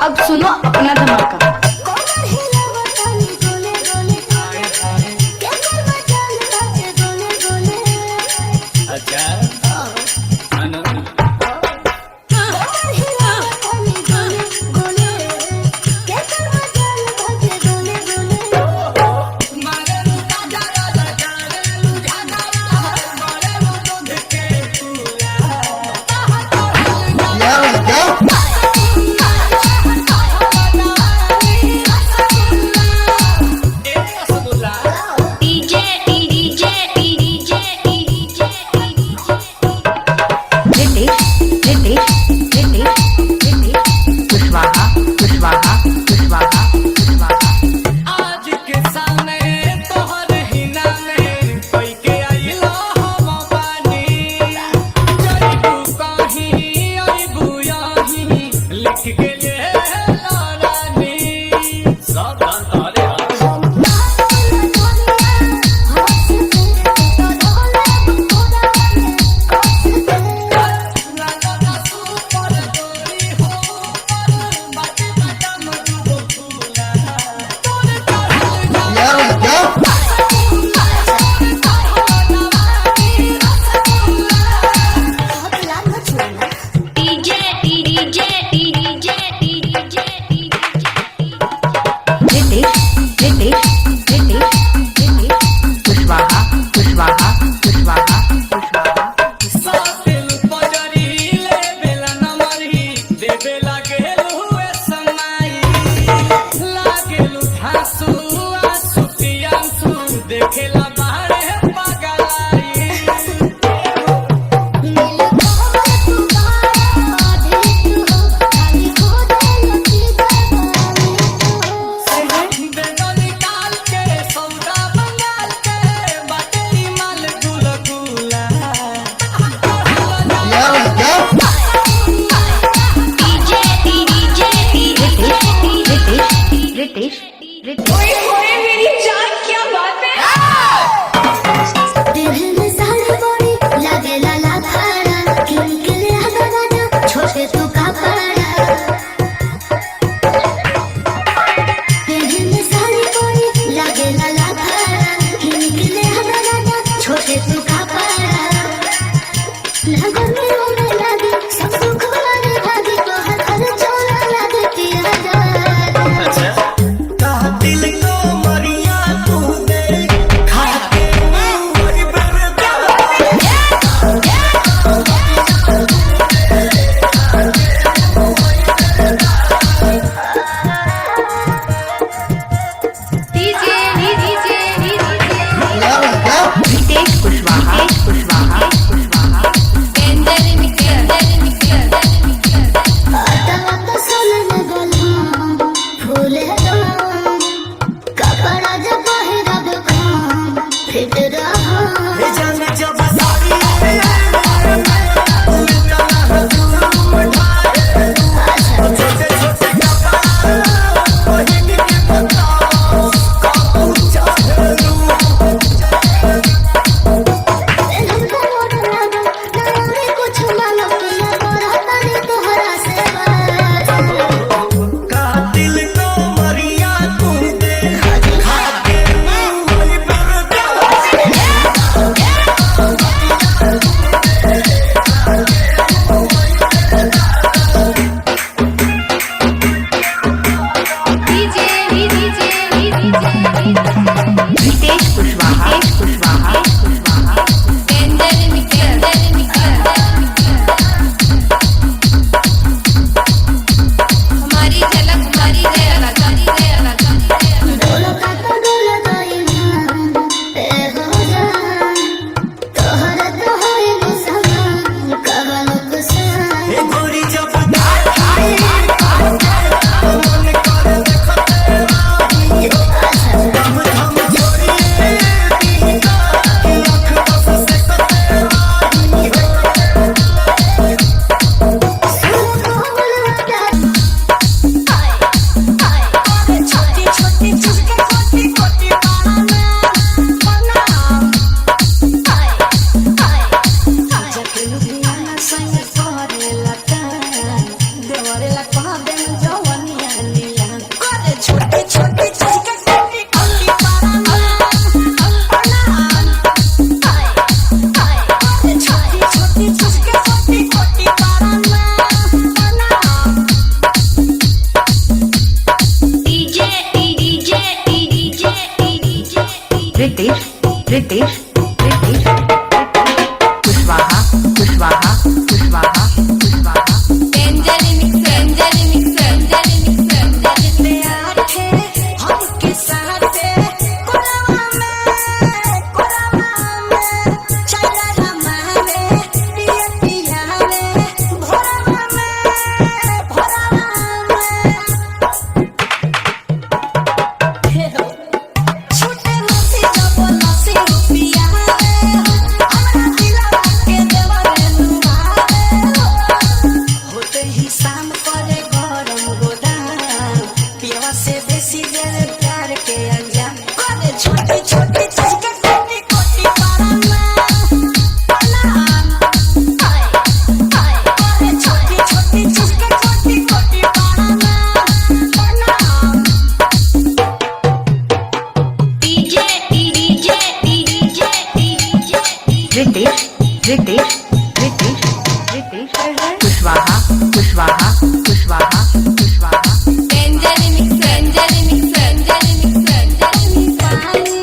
अब सुनो अपना धमाका। दिल को मरी Ritesh Ritesh Kushwaha Kushwaha Kushwaha Kushwaha Anjali mix Anjali mix Anjali mix Anjali आठे हम के साथ कोरावा में चला रमावे पिया पिया रे भोरवा में हे हो छूटे नसी जब नसी रुपिया हमरा दिलवा के देवा रे नुमावे होते ही शाम पड़े गरम गोदाम पियवा से बेसी देर प्यार के अंजाम करे छोटी छोटी चीज के कोटी कोटी पाराना नाम हाय हाय करे छोटी छोटी चीज के कोटी कोटी पाराना नाम DJ DJ DJ DJ Ritesh Ritesh Ritesh Ritesh Kushwaha Kushwaha Kushwaha Kushwaha Anjali mix Anjali mix Anjali mix Anjali पानी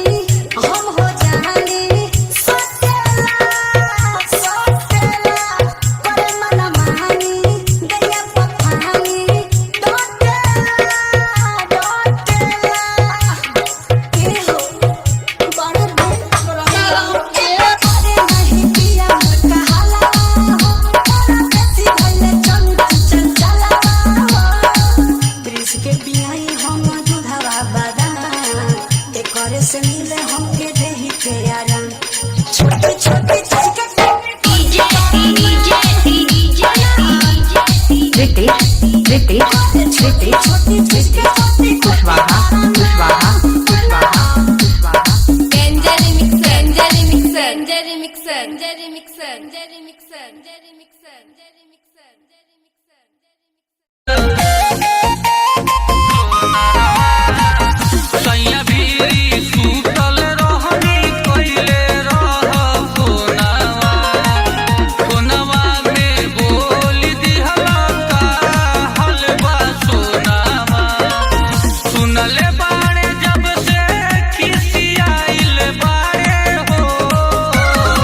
हम हो जानी सोतेला करे मन मानी दरिया पखानी डोटेला के हो बड़ दिल के अरे नहीं पिया कहाला तेरा बेसी भइले चंचल चला ब्रिज के पियाई हम दूधवा बादाम करे से मिले हमके देही के आराम छोटी छोटी चीज के DJ DJ DJ Ritesh Ritesh Ritesh छोटी छोटी चीज के